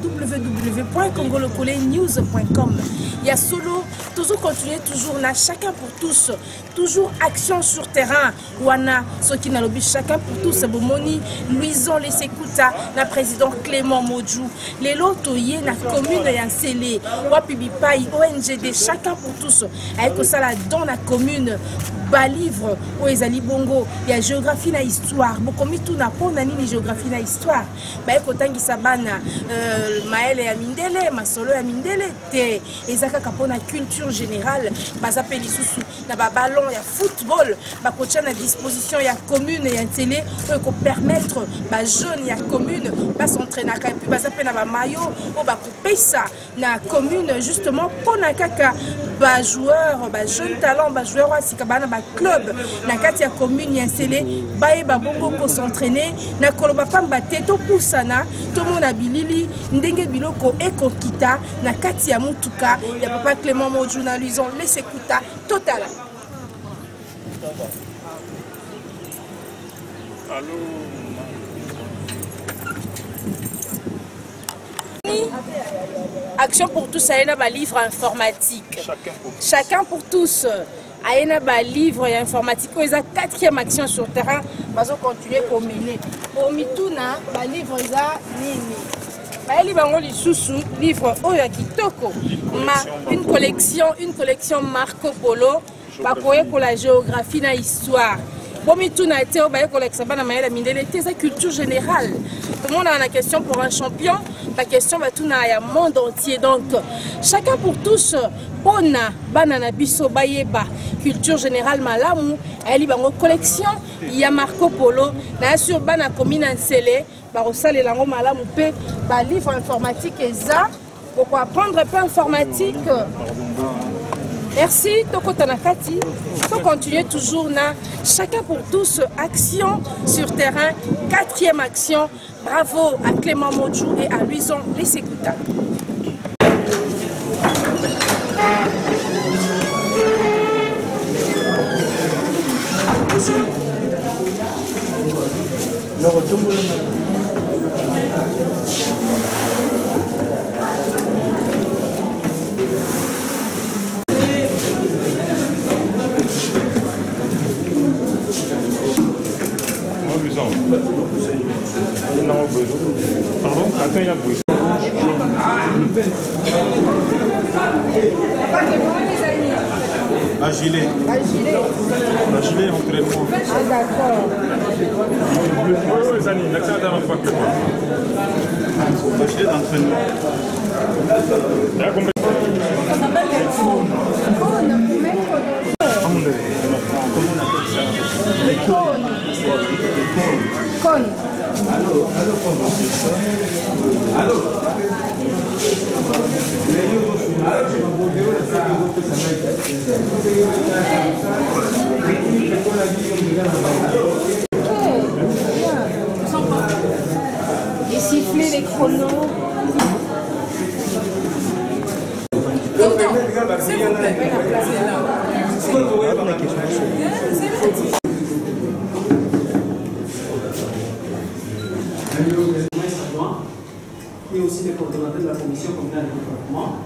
www.congolocolenews.com. Il y a solo, toujours continuer, toujours là, chacun pour tous, toujours action sur terrain. Wana, ce qui n'a l'objet, chacun pour tous, Bomoni, Louison, les Sekouta, la président Clément Modjou, les lotoyers, la commune et un scellé, Wapibipai, ONGD, chacun pour tous, avec ça là dans la commune. Ba livre où ezali bongo ya géographie na histoire bokomi tout na pona nini géographie na histoire ba ekotangi sabana maele ya mindele masolo ya mindele te ezaka kapona culture générale bazapeli susu na ba ballon ya football ba kocha na disposition ya commune ya télé pour permettre ba jeune ya commune ba s'entraîner et puis bazape na ba maillot o ba kopesa na commune justement pona kaka ba joueur ba jeune talent ba joueur wa sikabana ba club na kati ya commune ya Nsele baye ba bongo ko s'entraîner na koloba pamba teto pusana to mona bilili ndenge biloko ekokita na kati ya mutuka ya papa Clément Modjou na Louison les Sekouta total. Allô. Action pour tous, il y a un livre informatique. Chacun pour tous. Il y a un livre informatique. Il y a 4e action sur le terrain. Nous allons continuer pour mener. Pour Mitouna, le livre est nini. Livre Oya Kitoko. Une collection Marco Polo. Pour la géographie et l'histoire. Pour Mitouna, il y a une culture générale. Tout le monde a une question pour un champion. La question va tout dans le monde entier. Donc, chacun pour tous, Pona, Banana Biso, Bayeba, culture générale Malamu, il y a une collection, il y a Marco Polo, il y a sur Bana Commune Nsele, Barosal et Lango Malamu, livre informatique et ça, pour apprendre un peu informatique. Merci, Toko Tanakati. Il faut continuer toujours là. Chacun pour tous, action sur terrain, 4e action. Bravo à Clément Modjou et à Louison les Sekouta. Pardon? Attends, il a bruit. Un gilet. Un gilet entraînement. Ah d'accord. Oui, les amis, l'accent est un peu que moi. Un gilet d'entraînement. Il a compris. Con. Et siffler les chronos. S'il vous plaît, et aussi les coordonnateurs de la commission communale de développement.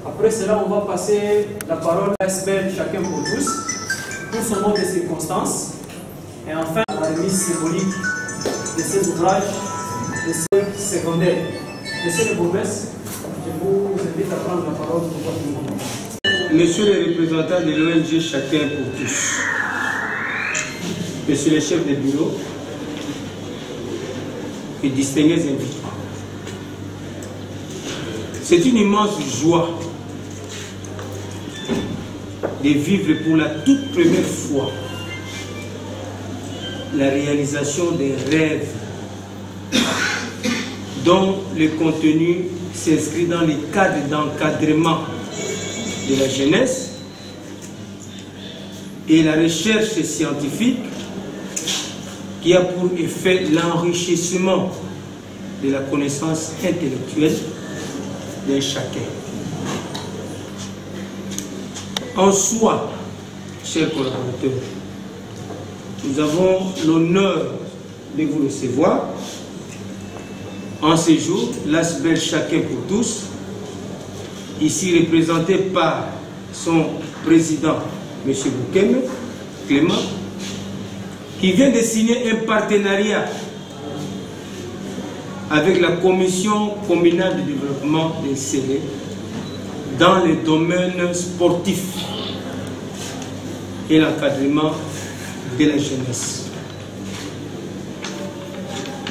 Après cela, on va passer la parole à SBL chacun pour tous, pour son nom de circonstances. Et enfin, la remise symbolique de ces ouvrages de ces secondaires. Monsieur le Bourgmestre, je vous invite à prendre la parole pour votre moment. Monsieur les représentants de l'ONG Chacun pour tous, Monsieur le chef de bureau et distingués invités, c'est une immense joie de vivre pour la toute première fois la réalisation des rêves dont le contenu s'inscrit dans les cadres d'encadrement de la jeunesse et la recherche scientifique qui a pour effet l'enrichissement de la connaissance intellectuelle de chacun. En soi, chers collaborateurs, nous avons l'honneur de vous recevoir en ce jour, l'ASBEL Chacun pour tous, ici représenté par son président, M. Boukeme Clément, qui vient de signer un partenariat avec la Commission communale de développement des CD dans le domaine sportif et l'encadrement de la jeunesse.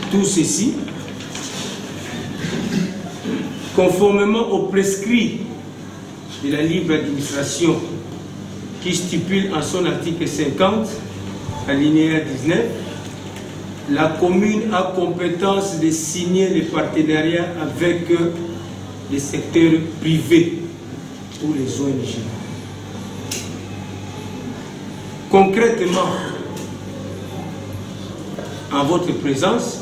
Tout ceci, conformément aux prescrits de la libre administration qui stipule en son article 50, alinéa 19, la commune a compétence de signer les partenariats avec les secteurs privés ou les ONG. Concrètement, en votre présence,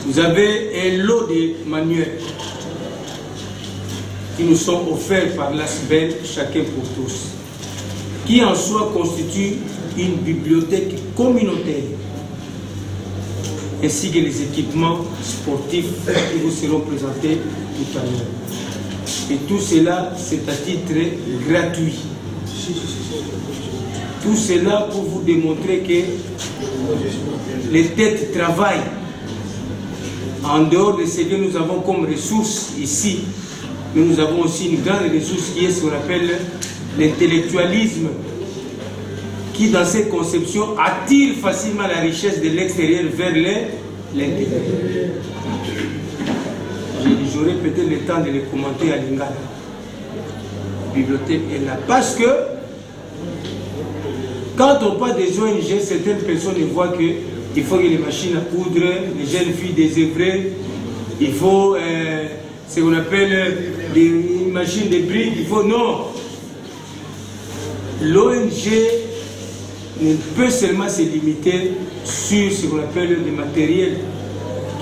vous avez un lot de manuels qui nous sont offerts par l'ASBEL Chacun pour tous, qui en soi constitue une bibliothèque communautaire, ainsi que les équipements sportifs qui vous seront présentés tout à l'heure. Et tout cela, c'est à titre gratuit. Tout cela pour vous démontrer que les têtes travaillent. En dehors de ce que nous avons comme ressources ici, mais nous avons aussi une grande ressource qui est ce qu'on appelle l'intellectualisme, qui dans ses conceptions attire facilement la richesse de l'extérieur vers l'intérieur. J'aurai peut-être le temps de les commenter à Lingala. La bibliothèque est là. Parce que quand on parle des ONG, certaines personnes voient qu'il faut que les machines à coudre, les jeunes filles désœuvrées, il faut ce qu'on appelle des machines de briques, il faut... Non. L'ONG ne peut seulement se limiter sur ce qu'on appelle des matériels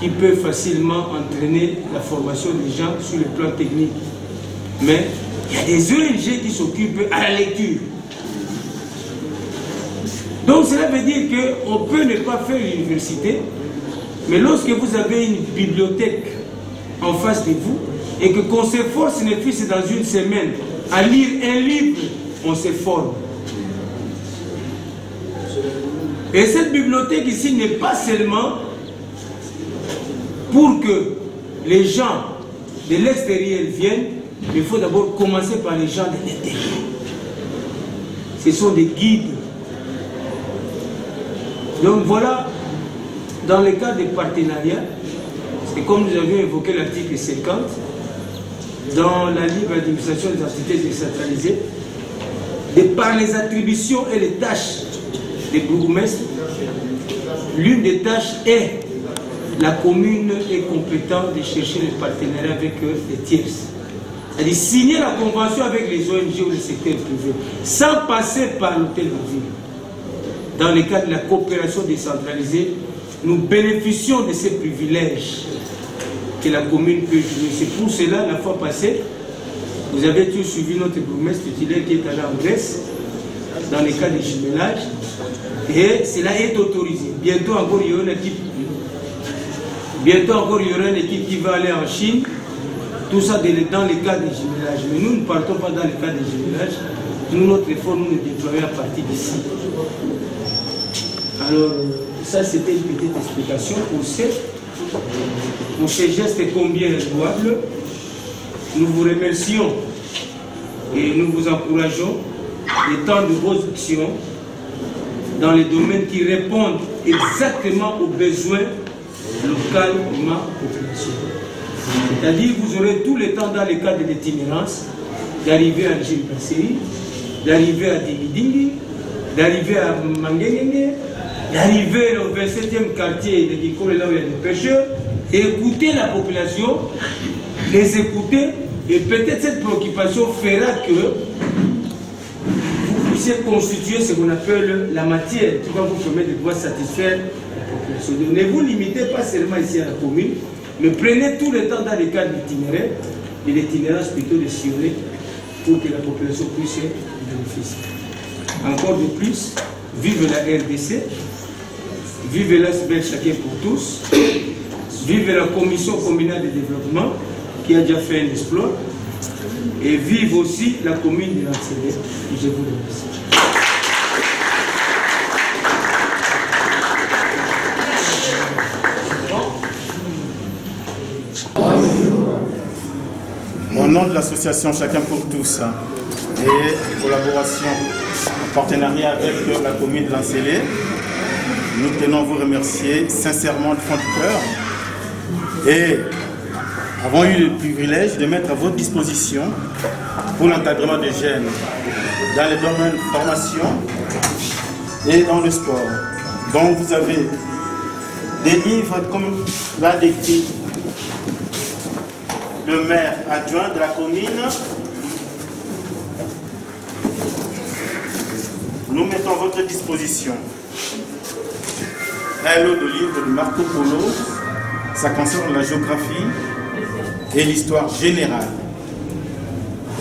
qui peuvent facilement entraîner la formation des gens sur le plan technique. Mais il y a des ONG qui s'occupent à la lecture. Donc cela veut dire qu'on peut ne pas faire l'université, mais lorsque vous avez une bibliothèque en face de vous, et que qu'on s'efforce ne fût-ce dans une semaine à lire un livre, on se forme. Et cette bibliothèque ici n'est pas seulement pour que les gens de l'extérieur viennent, il faut d'abord commencer par les gens de l'intérieur. Ce sont des guides. Donc voilà, dans le cas des partenariats, c'est comme nous avions évoqué l'article 50, dans la libre administration des entités décentralisées, de par les attributions et les tâches des bourgmestres, l'une des tâches est la commune est compétente de chercher les partenariats avec les tierces. C'est-à-dire signer la convention avec les ONG ou les secteurs privés, sans passer par l'hôtel de ville. Dans le cadre de la coopération décentralisée, nous bénéficions de ces privilèges que la commune peut jouer. C'est pour cela, la fois passée, vous avez tous suivi notre bourgmestre titulaire qui est allé en Grèce, dans le cas des jumelages, et cela est autorisé. Bientôt encore, il y aura une équipe. Bientôt encore, il y aura une équipe qui va aller en Chine. Tout ça dans le cas des jumelages. Mais nous ne partons pas dans le cas des jumelages. Nous, notre effort, nous le déployons à partir d'ici. Alors, ça, c'était une petite explication pour ces gestes combien louables. Nous vous remercions et nous vous encourageons étant de vos actions dans les domaines qui répondent exactement aux besoins locaux de ma population. C'est-à-dire que vous aurez tout le temps dans le cadre de l'itinérance d'arriver à Djibouti, d'arriver à Dimidingi, d'arriver à Mangengenge, d'arriver au 27e quartier de Gikole, là où il y a des pêcheurs, et écouter la population, les écouter, et peut-être cette préoccupation fera que vous puissiez constituer ce qu'on appelle la matière qui va vous permettre de pouvoir satisfaire la population. Donc, ne vous limitez pas seulement ici à la commune, mais prenez tout le temps dans les cadres d'itinéraire, et l'itinérance plutôt de sillonner pour que la population puisse bénéficier. Encore de plus, vive la RDC, vive l'ASBEL chacun pour tous, vive la commission communale de développement qui a déjà fait un exploit, et vive aussi la commune de Nansele. Je vous remercie. Au nom de l'association Chacun pour tous et en collaboration, en partenariat avec la commune de Nansele, nous tenons à vous remercier sincèrement du fond du cœur et avons eu le privilège de mettre à votre disposition pour l'encadrement des jeunes dans les domaines de formation et dans le sport. Donc vous avez des livres comme l'a décrit le maire adjoint de la commune. Nous mettons à votre disposition un lot de livres de Marco Polo. Ça concerne la géographie et l'histoire générale.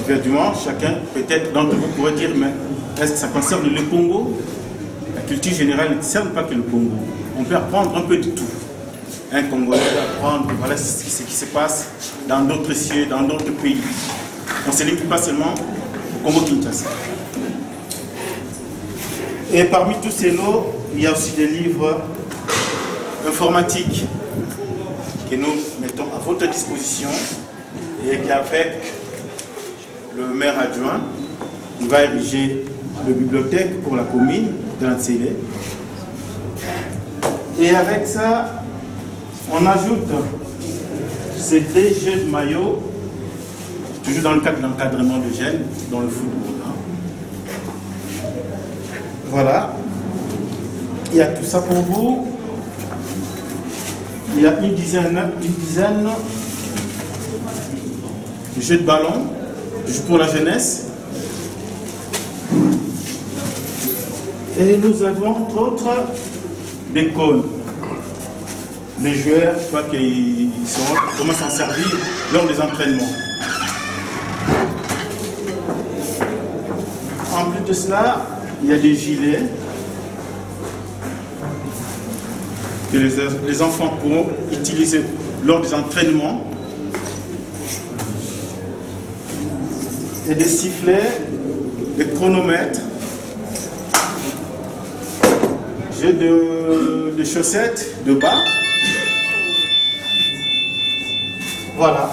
Évidemment, chacun, peut-être d'entre vous pourrait dire, mais est-ce que ça concerne le Congo? La culture générale ne concerne pas que le Congo. On peut apprendre un peu de tout. Un Congolais peut apprendre, voilà ce qui se passe dans d'autres cieux, dans d'autres pays. On ne se limite pas seulement au Congo-Kinshasa. Et parmi tous ces lots, il y a aussi des livres informatiques que nous mettons à votre disposition et qu'avec le maire adjoint, il va ériger la bibliothèque pour la commune de Nansele. Et avec ça, on ajoute ces deux jeux de maillot, toujours dans le cadre d'encadrement de jeunes dans le football. Voilà. Il y a tout ça pour vous. Il y a une dizaine de jeux de ballon, jeux pour la jeunesse. Et nous avons entre autres des cônes. Les joueurs, je crois qu'ils commencent à s'en servir lors des entraînements. En plus de cela, il y a des gilets que les enfants pourront utiliser lors des entraînements. Et des sifflets, des chronomètres, jeux de chaussettes, de bas. Voilà,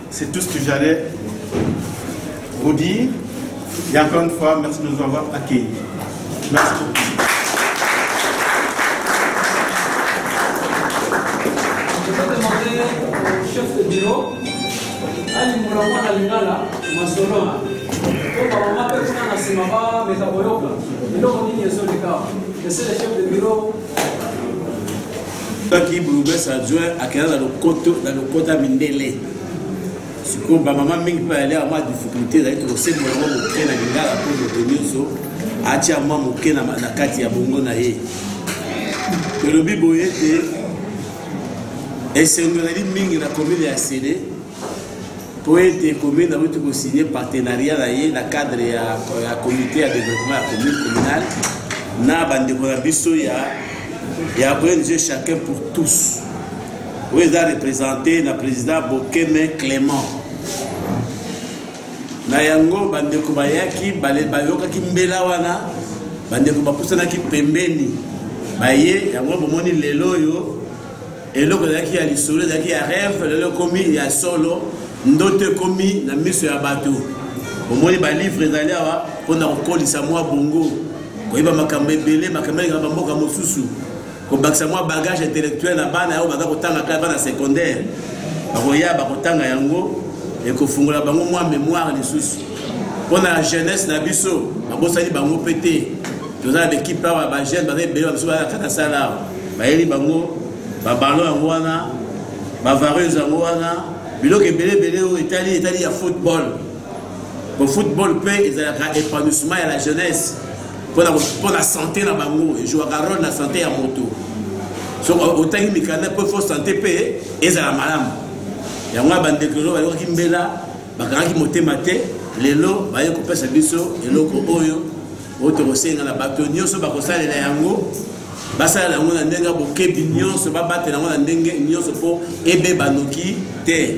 c'est tout ce que j'allais vous dire. Et encore une fois, merci de nous avoir accueillis. Merci beaucoup. Je peux demander au chef de bureau, Ali Moulawa Lingala, Masolona, pour ma personne à Simaba, Metaboyoka, il a remis sur le cas. C'est le chef de bureau. Qui Boubès adjoint à Kéna dans le Kota Mindele. Ce qu'on va maman mingi peut aller à ma difficulté d'être au sein de mon moké na lingala pour obtenir ça. Atia moi moké na kati ya bongo na ye. Le bibo était et c'est une mingi na commune ya CD pour être commune na route pour signer partenariat na ye na cadre ya comité de développement ya commune communale na bande ko na biso ya ONG Chacun pour tous. Où il a représenté le président Bokeme Clément. Na yango bandeko bayaki bayoka ki mbela wana bandeko bapusana ki pembeni baye yango bomoni lelo yo eloko yaki ya lisolo yaki ya rêve lelo komi ya solo ndote komi na miso ya bato bomoni ba livre ezali awa pona kokolisa mwa bongo koyeba makambo ebele makambo ya mboka mosusu kobakisa mwa bagage intellectuel na bana yao baza kotanga kala bana secondaire bakoya bakotanga yango et kofungola bango mwa mémoire lisusu pona jeunesse na biso babosani bango pété Nous avons l'équipe par la jeune, nous avons la Katasala, Baeli Bango, Babalo Angwana, Bavareuse Angwana, Bilok et Bélé, Italie, à football. Le football peut être épanouissement à la jeunesse, pour la santé dans Bango, et jouer à rôle la santé à moto. Autant que les canaux peuvent faire santé payer, et c'est la madame. Il y a un bandécolo, il y a un kimbela, il y a un maté, les lots, il y a un coupé sabiso, et l'eau oyo, autre aussi dans la bâtonnière, ce bacosa les yango, basa la ngona ndenga boké bignon, ce babate la ngona ndenga bignon, ce pour ebe banoki te.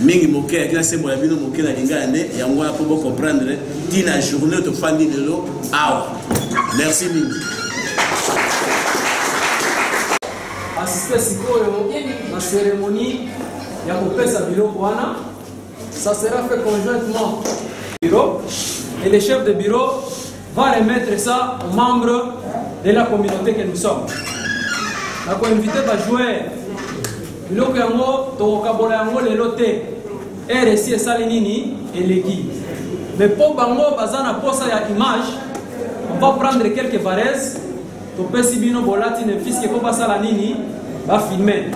Mingi moké avec la sembo la bino moké la linga ane, yango la pour comprendre, dit la journée de fandi de l'eau, ah. Merci mingi. Assister sikoyo la cérémonie ya kopesa biloko wana, ça sera fait conjointement bureau et le chef de bureau va remettre ça aux membres de la communauté que nous sommes. La invité va jouer biloko yango tokokabola yango lelo te RSI esali nini eleki, mais pour bango baza na posa ya image, on va prendre quelques varaises topesi bino bolati ne fiske ko basala nini ba filmer,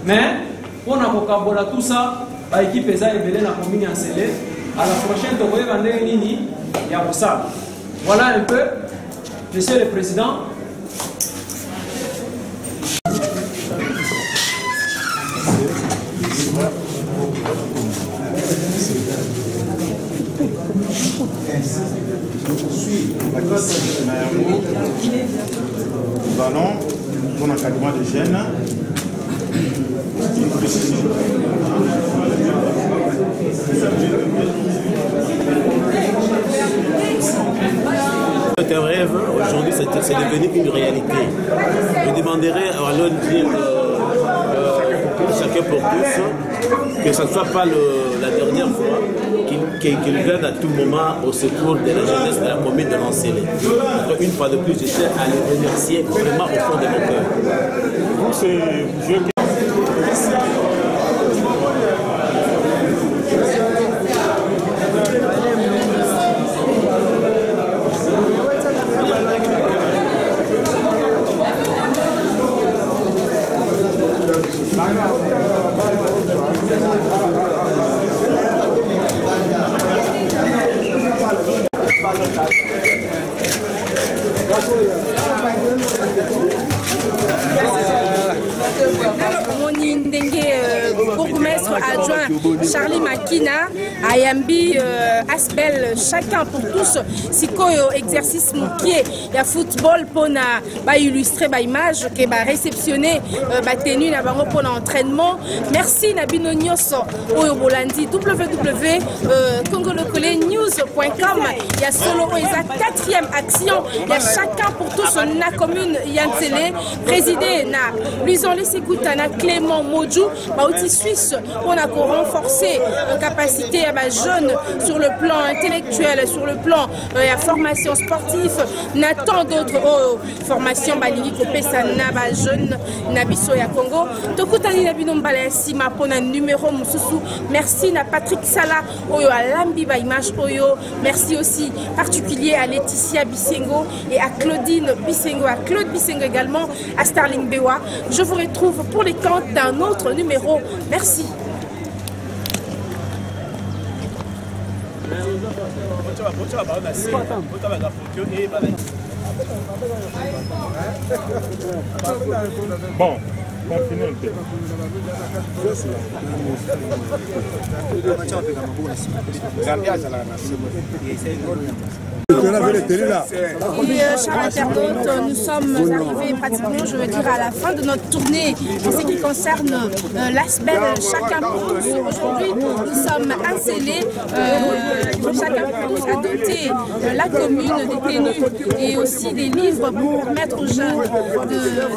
mais pour na kokabola tout ça ba équipe eza ebele na commune ya Nsele. À la prochaine tokoyeba ndenge nini ya kosala. Voilà un peu, monsieur le président. Nous allons, pour l'encadrement des jeunes, C'est un rêve, aujourd'hui c'est devenu une réalité. Je demanderai à l'ONG chacun pour tous que ce ne soit pas la dernière fois qu'il vienne à tout moment au secours de la jeunesse de la commune de Nsele. Une fois de plus, je tiens à les remercier vraiment au fond de mon cœur. Bourgmestre adjoint Charlie Makina, Ayambi, Asbel, chacun pour tous, Sikoyo exercice moukier, il y a football pour illustrer ma image, qui va réceptionner ma tenue pour l'entraînement. Merci Nabino Nyos, Oyobolandi, www.congolocolenews.com. Il y a solo, il y a 4e action, il y a chacun pour tous, na commune Yansele, présidé na Luison Lesekuta, na Clément Modjou, outil suisse, on a renforcé la capacité à jeunes sur le plan intellectuel, sur le plan de la formation sportive, na tant d'autres formations balingi kopesa na ba jeune na biso ya Congo. Tokutani na bino mbala sima pona numéro mususu. Merci na Patrick Sala oyo alambi ba image oyo. Merci aussi particulier à Laetitia Bisengo et à Claudine Bisengo, à Claude Bisengo également, à Starling Bewa. Je vous retrouve pour les comptes d'un autre numéro. Merci. Bon, continuez un peu. Oui, chers internautes, nous sommes arrivés pratiquement, je veux dire, à la fin de notre tournée en ce qui concerne l'Asbel Chacun pour tous. Aujourd'hui, nous sommes installés, chacun pour tous, à doter la commune des tenues et aussi des livres pour permettre aux jeunes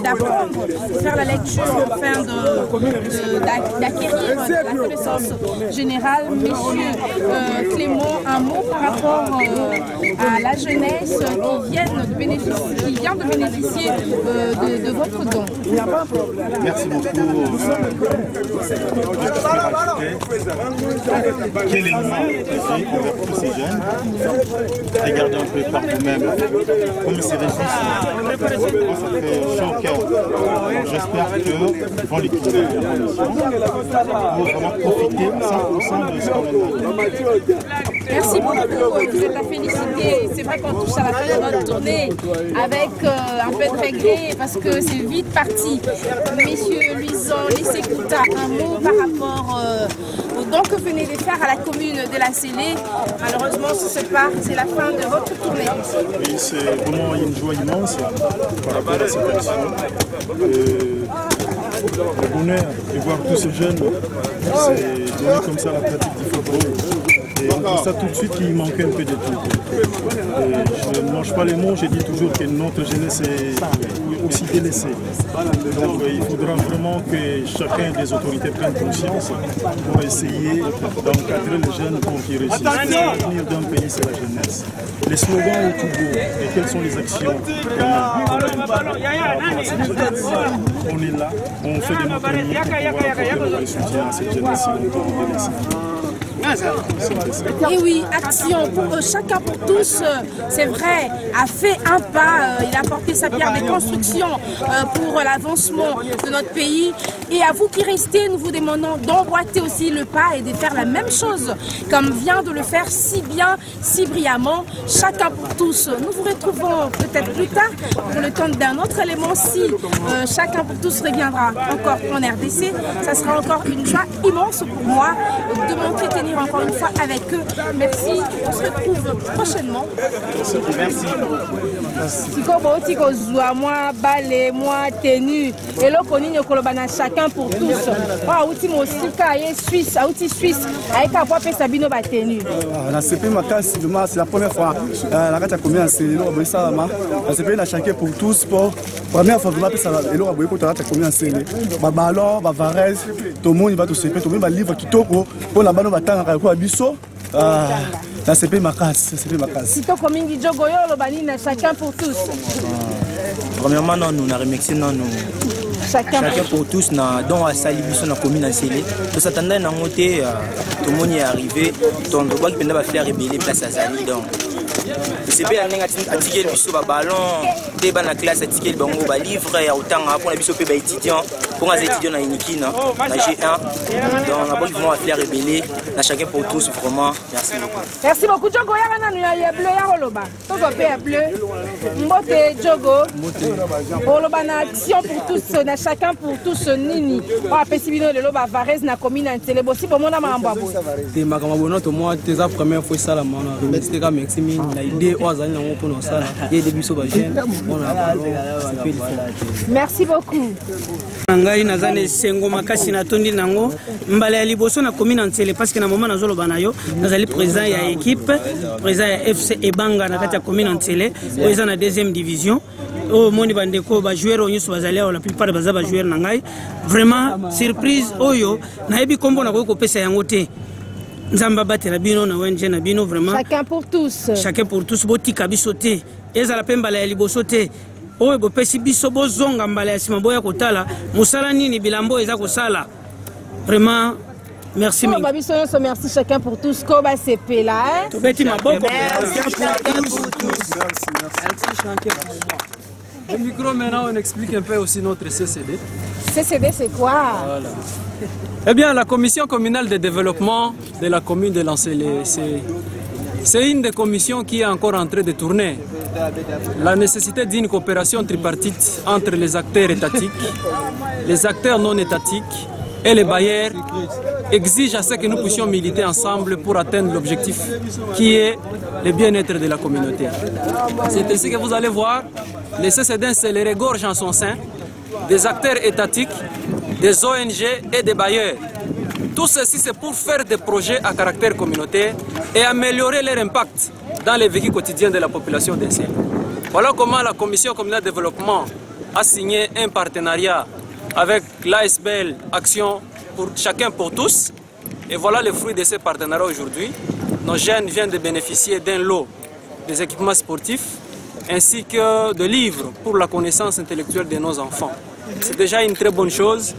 d'apprendre, de faire la lecture afin d'acquérir la connaissance générale. Monsieur Clément, un mot par rapport à la jeunesse qui vient de bénéficier de votre don. Merci beaucoup. Quel élément envers tous ces jeunes? Regardez un peu par vous-même comme ils se réjouissent. Ça fait chaud au cœur. J'espère qu'ils vont les trouver la formation pour vraiment profiter 100% de ce qu'on a. Merci beaucoup, vous êtes à féliciter. C'est vrai qu'on touche à la fin de notre tournée avec un peu de regret parce que c'est vite parti. Messieurs Luison, Lessékouta, un mot par rapport au don que vous venez de faire à la commune de la Célé. Malheureusement, c'est la fin de votre tournée. Oui, c'est vraiment une joie immense par rapport à cette action. Le bonheur de voir tous ces jeunes, c'est donner comme ça la pratique du football. Et on constate tout de suite qu'il manquait un peu de tout. Je ne mange pas les mots, je dis toujours que notre jeunesse est aussi délaissée. Donc il faudra vraiment que chacun des autorités prenne conscience pour essayer d'encadrer les jeunes pour qu'ils réussissent. L'avenir d'un pays, c'est la jeunesse. Les slogans est tout beau. Et quelles sont les actions qu'on a? On est là, on fait de notre mieux pour pouvoir apporter le soutien à cette jeunesse si longtemps délaissée. Et oui, action pour chacun pour tous, c'est vrai, a fait un pas, il a apporté sa pierre de construction pour l'avancement de notre pays. Et à vous qui restez, nous vous demandons d'emboîter aussi le pas et de faire la même chose, comme vient de le faire si bien, si brillamment, chacun pour tous. Nous vous retrouvons peut-être plus tard pour le temps d'un autre élément. Si chacun pour tous reviendra encore en RDC, ça sera encore une joie immense pour moi de m'entretenir encore une fois avec eux. Merci, on se retrouve prochainement. Merci. Moi, balai, moi, tenue. Et là, on a chacun pour tous. Suisse, Suisse, avec un peu Sabino tenue. La CP Makas, c'est la première fois. La carte a combien c'est le ça la CP a chacun pour tous pour première fois vraiment ça et là boyko ta combien c'est ba ballon ba Varese tout le monde va tout CP tout le monde va livre kitoko pour la ballon batanga kwa biso la CP Makas, la CP Makas. Si to komingi jogo yo lo bani na chacun pour tous. Premièrement nous na remercier nous chacun pour tous na don à salibiso na commune Célé. To s'attendait na ngoté tout le monde est arrivé donc on doit qu'il va faire rebeller place à Zali donc c'est bien à tirer le biso ba ballon débat na classe à tirer le bango ba livre ya autant pour la biso pe ba étudiant pour les étudiants na Inikina na G1 donc on va pouvoir faire rebeller na chacun pour tous vraiment merci beaucoup. Merci beaucoup Jogo ya na ya bleu ya holoba to go pe bleu mbote Jogo holoba na action pour tous na chacun pour tous nini on a pesibino le loba Varese na commune Célé bosi pour mona mambabo te makamabono to moi tes la première fois ça la mona remercier ka merci na idée oazali na ngo pour ça et début so ba jeune on a merci beaucoup. Ngai nazane sengo makasi na tondi nango mbala ya liboso na commune Célé parce que na moment nazolo banayo nazali président ya équipe président ya FC Ebanga na kati ya commune Célé oza na deuxième division o moni bandeko ba joueur onyo bazali la plupart baza ba joueur na ngai vraiment surprise oyo na yebi kombo na ko pesa yango te nzamba batela bino na wenje na bino vraiment chacun pour tous botika biso te ezala pe mbala ya liboso te oyo bopesi biso bozonga mbala ya sima boya kotala musala nini bilambo eza kosala vraiment merci mingi merci chacun pour tous ko ba CP là hein to beti maboko Le micro maintenant on explique un peu aussi notre CCD. CCD c'est quoi? Voilà. Eh bien la commission communale de développement de la commune de Lancélé, c'est une des commissions qui est encore en train de tourner. La nécessité d'une coopération tripartite entre les acteurs étatiques, les acteurs non étatiques et les bailleurs exige à ce que nous puissions militer ensemble pour atteindre l'objectif qui est le bien-être de la communauté. C'est ainsi que vous allez voir, le CCD se les regorge en son sein des acteurs étatiques, des ONG et des bailleurs. Tout ceci c'est pour faire des projets à caractère communautaire et améliorer leur impact dans les vécus quotidiens de la population d'Ensel. Voilà comment la Commission communale de développement a signé un partenariat avec l'ASBL Action pour chacun pour tous. Et voilà le fruit de ces partenariats aujourd'hui. Nos jeunes viennent de bénéficier d'un lot des équipements sportifs ainsi que de livres pour la connaissance intellectuelle de nos enfants. C'est déjà une très bonne chose.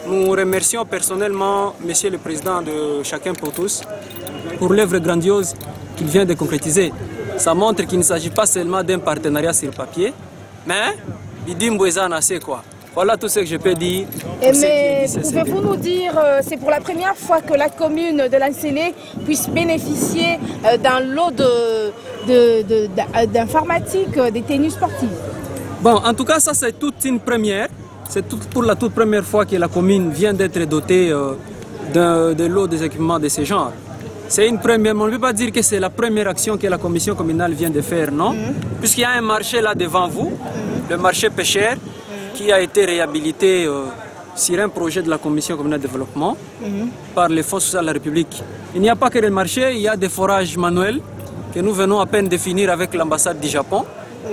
Nous remercions personnellement Monsieur le Président de Chacun pour tous pour l'œuvre grandiose qu'il vient de concrétiser. Ça montre qu'il ne s'agit pas seulement d'un partenariat sur papier, mais c'est quoi. Voilà tout ce que je peux dire. Mais pouvez-vous nous dire, c'est pour la première fois que la commune de Lancelé puisse bénéficier d'un lot d'informatique, des tenues sportives? Bon, en tout cas, ça c'est toute une première. C'est pour la toute première fois que la commune vient d'être dotée de lot des équipements de ce genre. C'est une première, on ne peut pas dire que c'est la première action que la commission communale vient de faire, non? Puisqu'il y a un marché là devant vous, le marché pêcheur, qui a été réhabilité sur un projet de la commission communale de développement par les fonds sociaux de la République. Il n'y a pas que le marché, il y a des forages manuels que nous venons à peine de finir avec l'ambassade du Japon,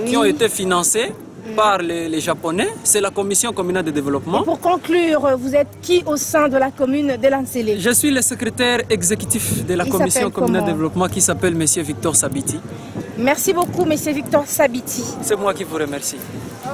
qui ont été financés par les Japonais. C'est la commission communale de développement. Et pour conclure, vous êtes qui au sein de la commune de Lancelé? Je suis le secrétaire exécutif de la commission communale de développement qui s'appelle M. Victor Sabiti. Merci beaucoup, M. Victor Sabiti. C'est moi qui vous remercie. Hein?